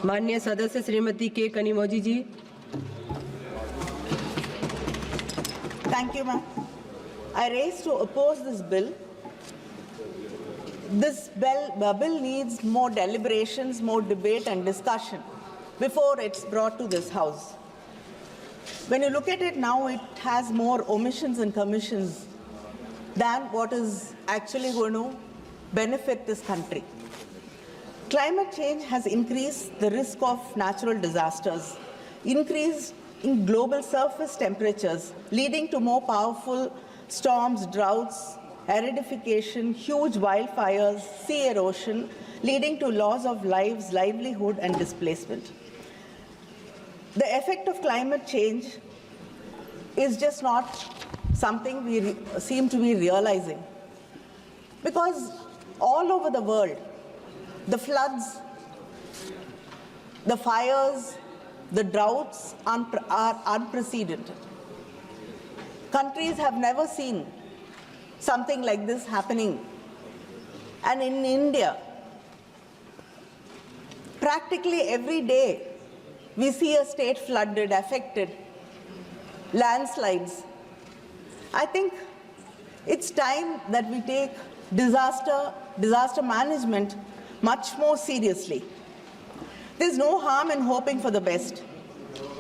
माननीय सदस्य श्रीमती के कनिमोझी जी। Thank you, ma'am. I raise to oppose this bill. This bill needs more deliberations, more debate and discussion before it's brought to this House. When you look at it now, it has more omissions and commissions than what is actually going to benefit this country. Climate change has increased the risk of natural disasters, increased in global surface temperatures, leading to more powerful storms, droughts, acidification, huge wildfires, sea erosion, leading to loss of lives, livelihood, and displacement. The effect of climate change is just not something we seem to be realizing. Because all over the world, the floods, the fires, the droughts are unprecedented. Countries have never seen something like this happening. And in India, practically every day, we see a state flooded, affected, landslides. I think it's time that we take disaster management much more seriously. There's no harm in hoping for the best,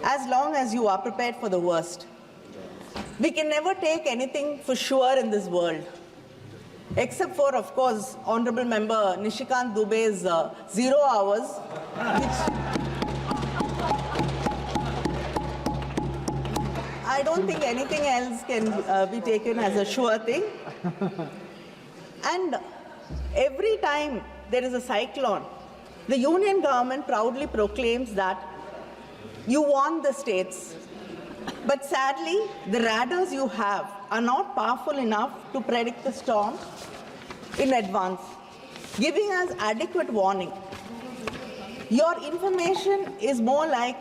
as long as you are prepared for the worst. We can never take anything for sure in this world, except for, of course, Honorable Member Nishikant Dubey's 0 hours, which I don't think anything else can be taken as a sure thing. And every time there is a cyclone, the union government proudly proclaims that you want the states. But sadly, the radars you have are not powerful enough to predict the storm in advance, giving us adequate warning. Your information is more like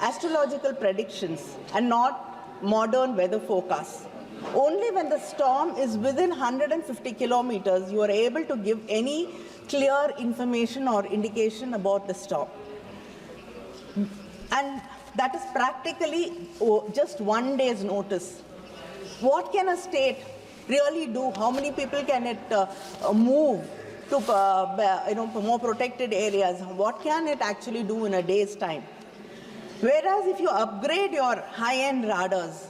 astrological predictions and not modern weather forecasts. Only when the storm is within 150 kilometers, you are able to give any clear information or indication about the storm. And that is practically just 1 day's notice. What can a state really do? How many people can it move to more protected areas? What can it actually do in a day's time? Whereas if you upgrade your high-end radars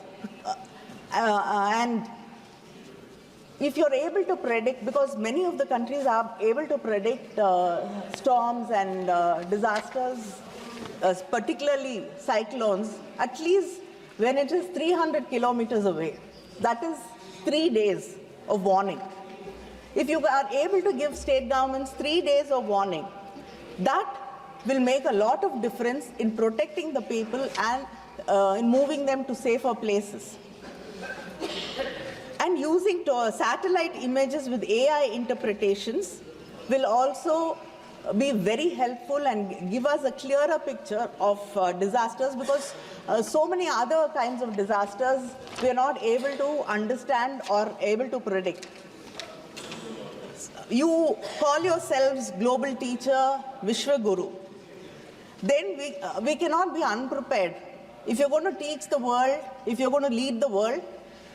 and if you're able to predict, because many of the countries are able to predict storms and disasters, particularly cyclones, at least when it is 300 kilometers away. That is 3 days of warning. If you are able to give state governments 3 days of warning, that will make a lot of difference in protecting the people and in moving them to safer places. And using satellite images with AI interpretations will also be very helpful and give us a clearer picture of disasters, because so many other kinds of disasters we are not able to understand or able to predict. You call yourselves global teacher, Vishwa Guru. Then we cannot be unprepared. If you're going to teach the world, if you're going to lead the world,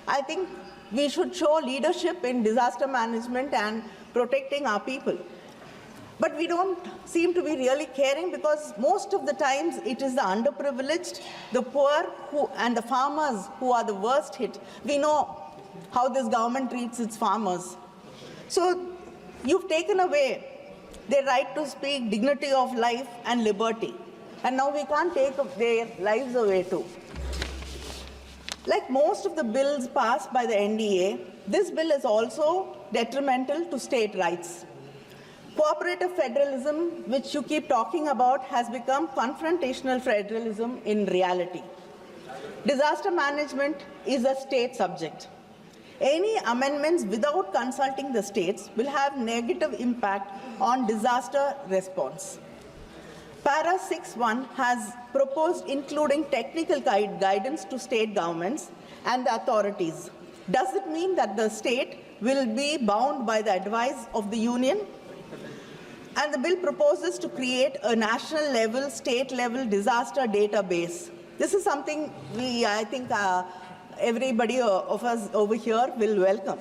I think we should show leadership in disaster management and protecting our people. But we don't seem to be really caring, because most of the times it is the underprivileged, the poor and the farmers who are the worst hit. We know how this government treats its farmers. So you've taken away their right to speak, dignity of life and liberty. And now we can't take their lives away too. Like most of the bills passed by the NDA, this bill is also detrimental to state rights. Cooperative federalism, which you keep talking about, has become confrontational federalism in reality. Disaster management is a state subject. Any amendments without consulting the states will have negative impact on disaster response. Para 6.1 has proposed including technical guidance to state governments and the authorities. Does it mean that the state will be bound by the advice of the union? And the bill proposes to create a national level, state level disaster database. This is something I think everybody of us over here will welcome.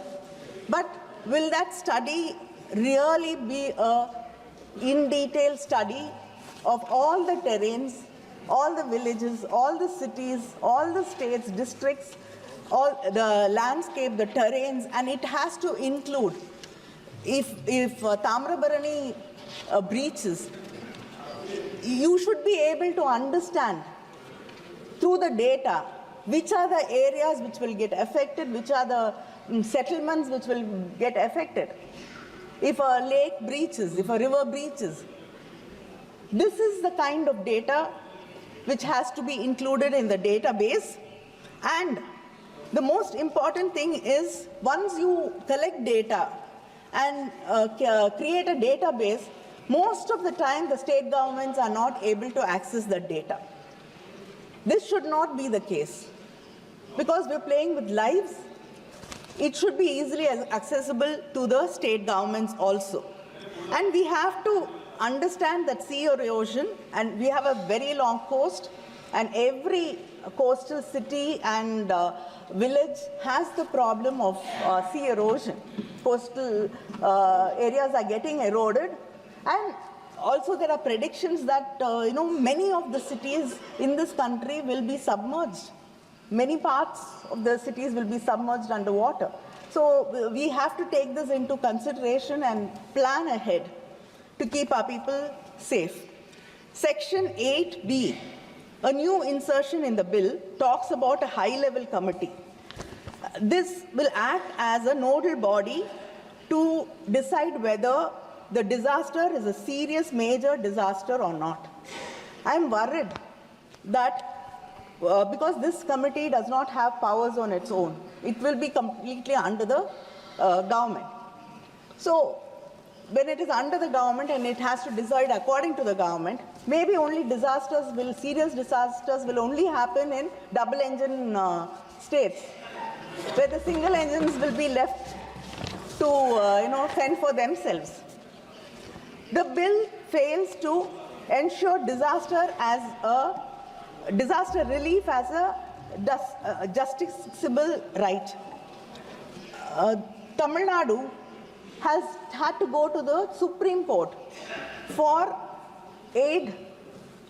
But will that study really be a in-detail study of all the terrains, all the villages, all the cities, all the states, districts, all the landscape, the terrains, and it has to include, if Tamrabarani breaches, you should be able to understand through the data which are the areas which will get affected, which are the settlements which will get affected. If a lake breaches, if a river breaches, this is the kind of data which has to be included in the database. And the most important thing is, once you collect data and create a database, most of the time the state governments are not able to access that data. This should not be the case, because we're playing with lives. It should be easily accessible to the state governments also. And we have to understand that sea erosion, and we have a very long coast, and every coastal city and village has the problem of sea erosion. Coastal areas are getting eroded, and also there are predictions that many of the cities in this country will be submerged. Many parts of the cities will be submerged underwater. So we have to take this into consideration and plan ahead to keep our people safe. Section 8B, a new insertion in the bill, talks about a high-level committee. This will act as a nodal body to decide whether the disaster is a serious major disaster or not. I'm worried that because this committee does not have powers on its own, it will be completely under the government. So when it is under the government and it has to decide according to the government, maybe only serious disasters will only happen in double-engine states, where the single engines will be left to fend for themselves. The bill fails to ensure disaster relief as a justiciable right. Tamil Nadu has had to go to the Supreme Court for aid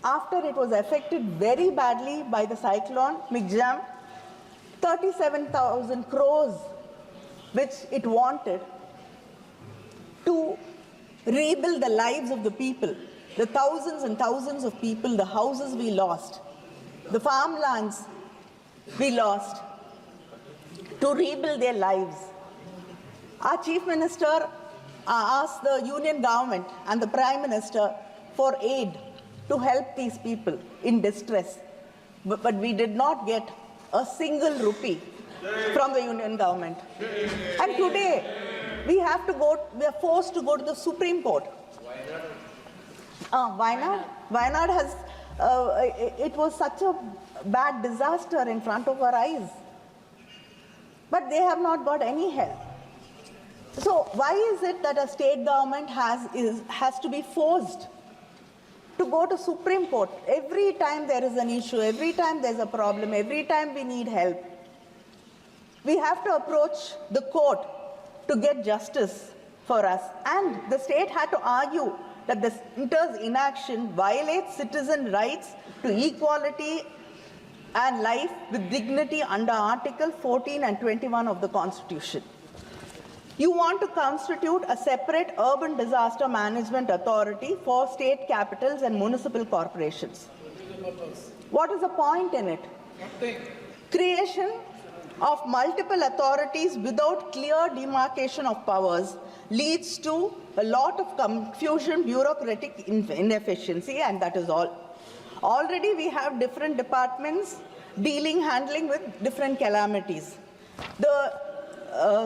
after it was affected very badly by the cyclone Migzam. 37,000 crores which it wanted to rebuild the lives of the people, the thousands and thousands of people, the houses we lost, the farmlands we lost, to rebuild their lives. Our Chief Minister asked the Union government and the Prime Minister for aid to help these people in distress. But we did not get a single rupee from the Union government. And today, we are forced to go to the Supreme Court. Wayanad has, it was such a bad disaster in front of our eyes. But they have not got any help. So why is it that a state government has to be forced to go to Supreme Court every time there is an issue, every time there's a problem, every time we need help? We have to approach the court to get justice for us. And the state had to argue that the center's inaction violates citizen rights to equality and life with dignity under Article 14 and 21 of the Constitution. You want to constitute a separate urban disaster management authority for state capitals and municipal corporations. What is the point in it? Creation of multiple authorities without clear demarcation of powers leads to a lot of confusion, bureaucratic inefficiency, and that is all. Already we have different departments handling with different calamities. The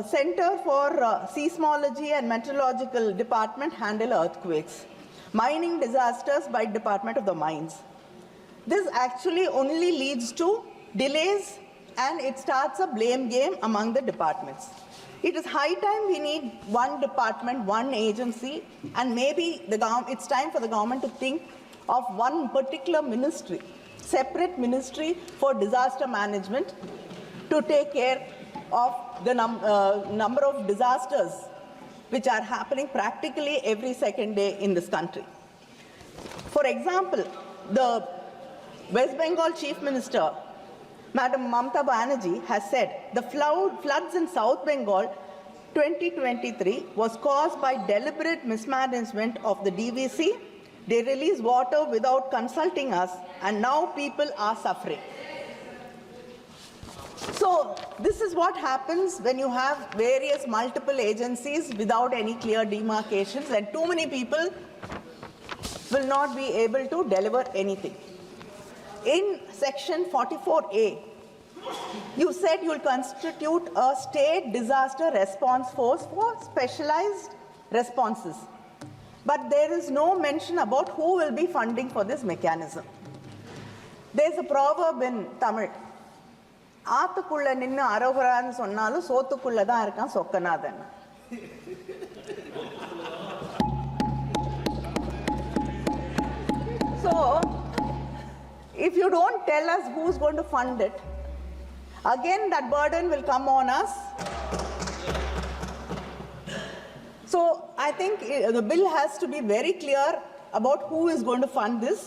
Center for Seismology and Meteorological Department handle earthquakes. Mining disasters by Department of the Mines. This actually only leads to delays, and it starts a blame game among the departments. It is high time we need one department, one agency, and maybe it's time for the government to think of one particular ministry, separate ministry for disaster management to take care of the number of disasters which are happening practically every second day in this country. For example, the West Bengal Chief Minister, Madam Mamata Banerjee, has said the floods in South Bengal 2023 was caused by deliberate mismanagement of the DVC. They release water without consulting us, and now people are suffering. So this is what happens when you have various multiple agencies without any clear demarcations, and too many people will not be able to deliver anything. In section 44A, you said you will constitute a state disaster response force for specialized responses. But there is no mention about who will be funding for this mechanism. There is a proverb in Tamil. ஆத்துக்குள்ள நின்னு அரோகரான்னு சொன்னாலும் சோத்துக்குள்ள தான் இருக்கான் Chokkanathan. So, if you don't tell us who's going to fund it, again that burden will come on us. So I think the bill has to be very clear about who is going to fund this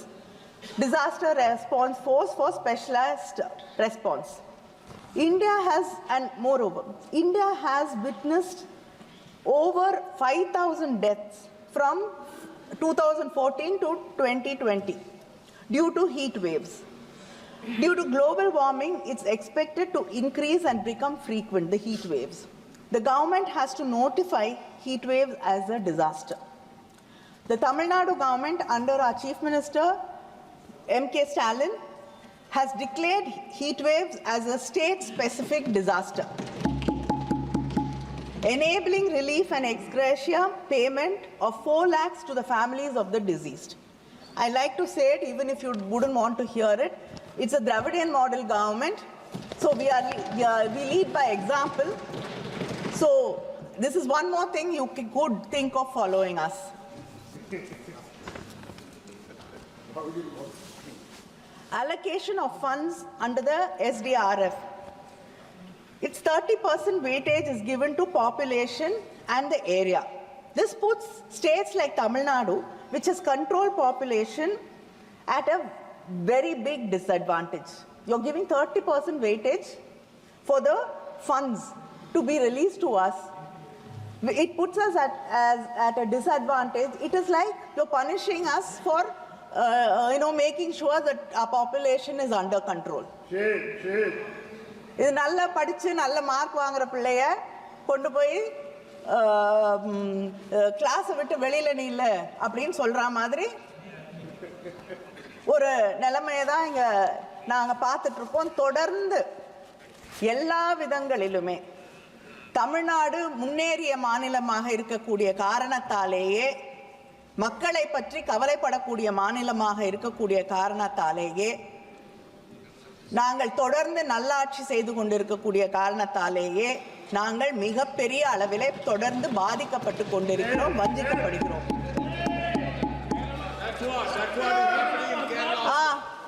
disaster response force for specialized response. India has, and moreover, India has witnessed over 5,000 deaths from 2014 to 2020 due to heat waves. Due to global warming, it's expected to increase and become frequent, the heat waves. The government has to notify heat waves as a disaster. The Tamil Nadu government, under our Chief Minister, M.K. Stalin, has declared heat waves as a state-specific disaster, enabling relief and ex gratia payment of 4 lakhs to the families of the deceased. I like to say it, even if you wouldn't want to hear it, it's a Dravidian model government, so we lead by example. So this is one more thing you could think of following us. Allocation of funds under the SDRF. Its 30% weightage is given to population and the area. This puts states like Tamil Nadu, which has controlled population, at a very big disadvantage. You're giving 30% weightage for the funds to be released to us. It puts us at a disadvantage. It is like you're punishing us for making sure that our population is under control. இது நல்ல படிச்சு நல்ல mark வாங்குற பிள்ளைய கொண்டு போய் கிளாஸை விட்டு வெளியில நில்ல அப்படின்னு சொல்ற மாதிரி ஒரு நிலைமையை தான் இங்க நாங்க பார்த்துட்டு இருக்கோம். தொடர்ந்து எல்லா விதங்களிலுமே தமிழ்நாடு முன்னேறிய மாநிலமாக இருக்கக்கூடிய காரணத்தாலேயே, மக்களை பற்றி கவலைப்படக்கூடிய மாநிலமாக இருக்கக்கூடிய காரணத்தாலேயே, நாங்கள் தொடர்ந்து நல்லாட்சி செய்து கொண்டிருக்கக்கூடிய காரணத்தாலேயே நாங்கள் மிகப்பெரிய அளவிலே தொடர்ந்து பாதிக்கப்பட்டு கொண்டிருக்கிறோம், வஞ்சிக்கப்படுகிறோம்.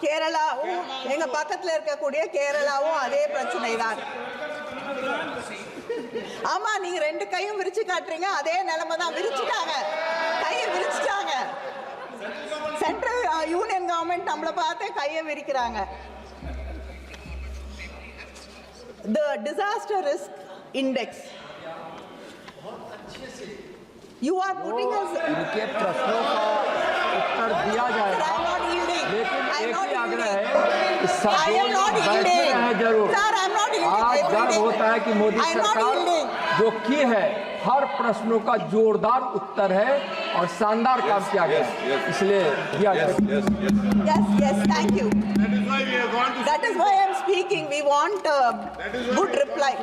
கேரளாவும் எங்க பக்கத்துல இருக்கக்கூடிய கேரளாவும் அதே பிரச்சனை தான். ஆமா, நீங்க ரெண்டு கையும் விரிச்சு காட்டுறீங்க, அதே நிலைமை தான். விரிச்சுட்டாங்க, கையை விரிச்சுட்டாங்க. சென்ட்ரல் யூனியன் கவர்மெண்ட் நம்மளை பார்த்து கையை விரிக்கிறாங்க. The disaster risk index. You are putting us. इनके प्रश्नों का उत्तर दिया जाएगा, लेकिन एक ही आग्रह है कि सब बैठे हैं जरूर। आज गर्व होता है कि मोदी सरकार जो की है, हर प्रश्नों का जोरदार उत्तर है और शानदार काम किया गया, इसलिए दिया जाएगा। Yes, thank you. That is why I am speaking. We want a good reply.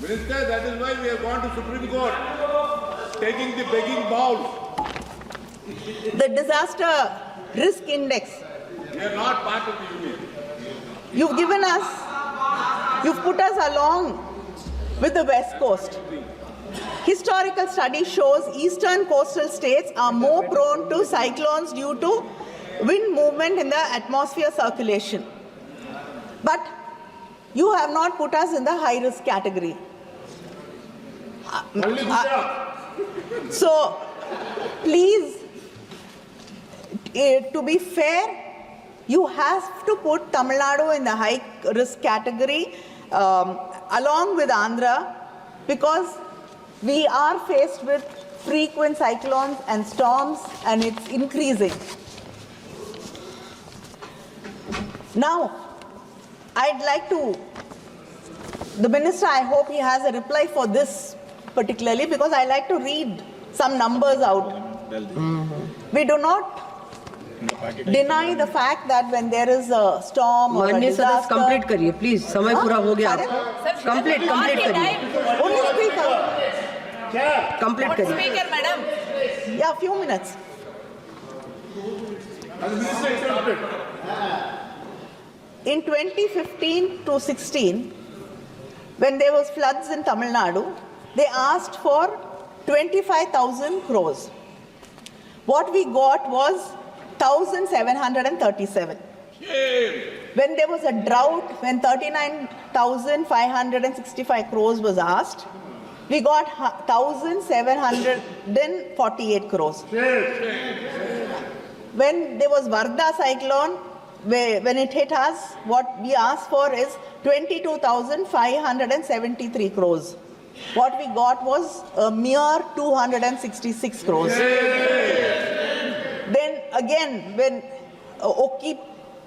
Minister, that is why we have gone to Supreme Court, taking the begging bowl. The disaster risk index. We are not part of the union. You've given us You've put us along with the West Coast. Historical study shows eastern coastal states are more prone to cyclones due to wind movement in the atmosphere circulation. But you have not put us in the high risk category. So, please, to be fair, you have to put Tamil Nadu in the high risk category along with Andhra, because we are faced with frequent cyclones and storms, and it's increasing. Now, I'd like to, the minister, I hope he has a reply for this particularly, because I like to read some numbers out. We do not deny the fact that when there is a storm or a माननीय disaster. सदस्य complete करिए please, समय पूरा हो गया। Complete करिए, Only speaker. Complete करिए। Speaker, madam. Yeah, few minutes. In 2015 to 16, when there was floods in Tamil Nadu, they asked for 25,000 crores. What we got was 1,737. When there was a drought, when 39,565 crores was asked, we got 1,748 crores. When there was Varda cyclone, when it hit us, what we asked for is 22,573 crores. What we got was a mere 266 crores. Then again, when Oki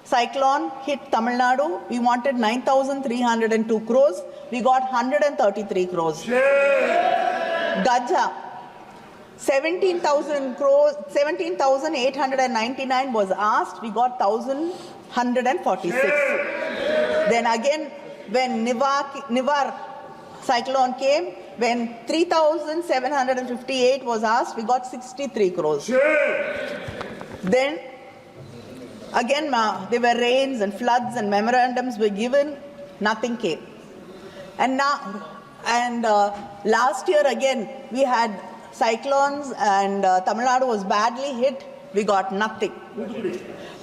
cyclone hit Tamil Nadu, we wanted 9,302 crores. We got 133 crores. Gaja, 17,000 crores, 17,899 was asked. We got 1,146. Then again, when Nivar cyclone came, when 3,758 was asked, we got 63 crores. Then again, there were rains and floods and memorandums were given, nothing came. And now, last year again, we had cyclones and Tamil Nadu was badly hit, we got nothing.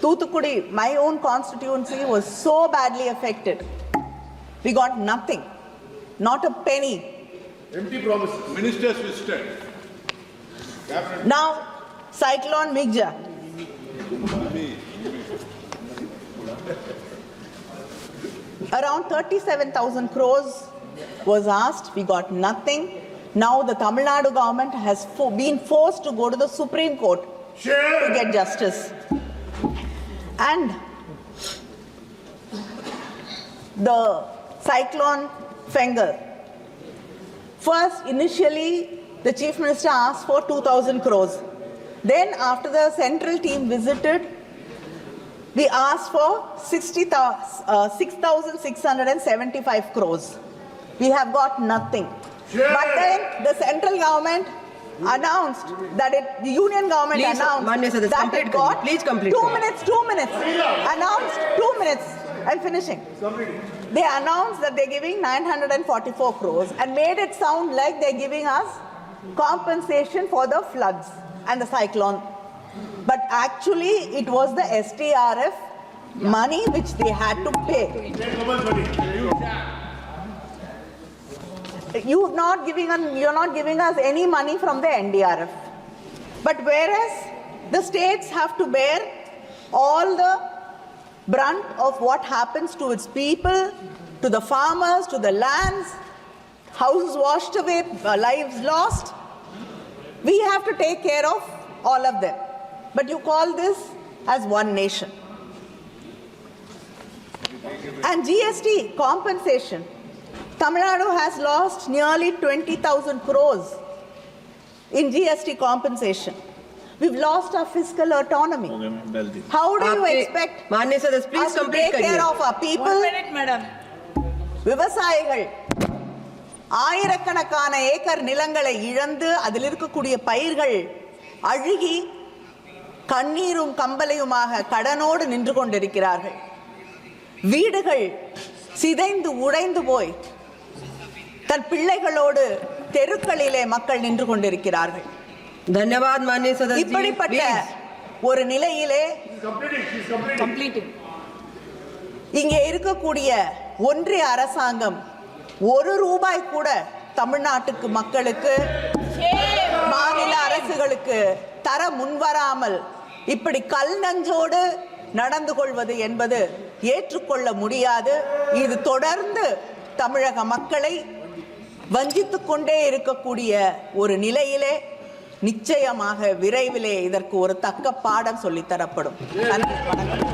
Thoothukudi, my own constituency, was so badly affected. We got nothing, not a penny. Empty promises. Ministers visited. Now, cyclone Migja. Around 37,000 crores was asked, we got nothing. Now the Tamil Nadu government has been forced to go to the Supreme Court to get justice. And the cyclone Fengal. First, initially, the Chief Minister asked for 2,000 crores. Then, after the central team visited, we asked for 6,675 crores. We have got nothing. But then the central government announced that the union government Please, announced that it got please complete. 2 minutes. Announced 2 minutes. I'm finishing. They announced that they're giving 944 crores and made it sound like they're giving us compensation for the floods and the cyclone. But actually, it was the STRF money which they had to pay. You're not giving us any money from the NDRF. But whereas the states have to bear all the brunt of what happens to its people, to the farmers, to the lands, houses washed away, lives lost, we have to take care of all of them. But you call this as one nation. And GST compensation. Tamil Nadu has lost nearly 20,000 crores in GST compensation. We've lost our fiscal autonomy. How do you expect माननीय सदस्य please us to complete take care करिए। of our people? 1 minute, madam. விவசாயிகள் ஆயிரக்கணக்கான acre நிலங்களை இழந்து அதில் இருக்கக்கூடிய பயிர்கள் அழுகி கண்ணீரும் கம்பலையுமாக கடனோடு நின்று கொண்டிருக்கிறார்கள். வீடுகள் சிதைந்து உடைந்து போய் தன் பிள்ளைகளோடு தெருக்களிலே மக்கள் நின்று கொண்டிருக்கிறார்கள். धन्यवाद माननीय सदस्य। இப்படிப்பட்ட ஒரு நிலையிலே இங்கே இருக்கக்கூடிய ஒன்றிய அரசாங்கம் ₹1 கூட தமிழ்நாட்டுக்கு மக்களுக்கு மாநில அரசுகளுக்கு தர முன்வராமல் இப்படி கல் நஞ்சோடு நடந்து கொள்வது என்பது ஏற்றுக்கொள்ள முடியாது. இது தொடர்ந்து தமிழக மக்களை வஞ்சித்துக் கொண்டே இருக்கக்கூடிய ஒரு நிலையிலே நிச்சயமாக விரைவிலே இதற்கு ஒரு தக்க பாடம் சொல்லித்தரப்படும். நன்றி, வணக்கம்.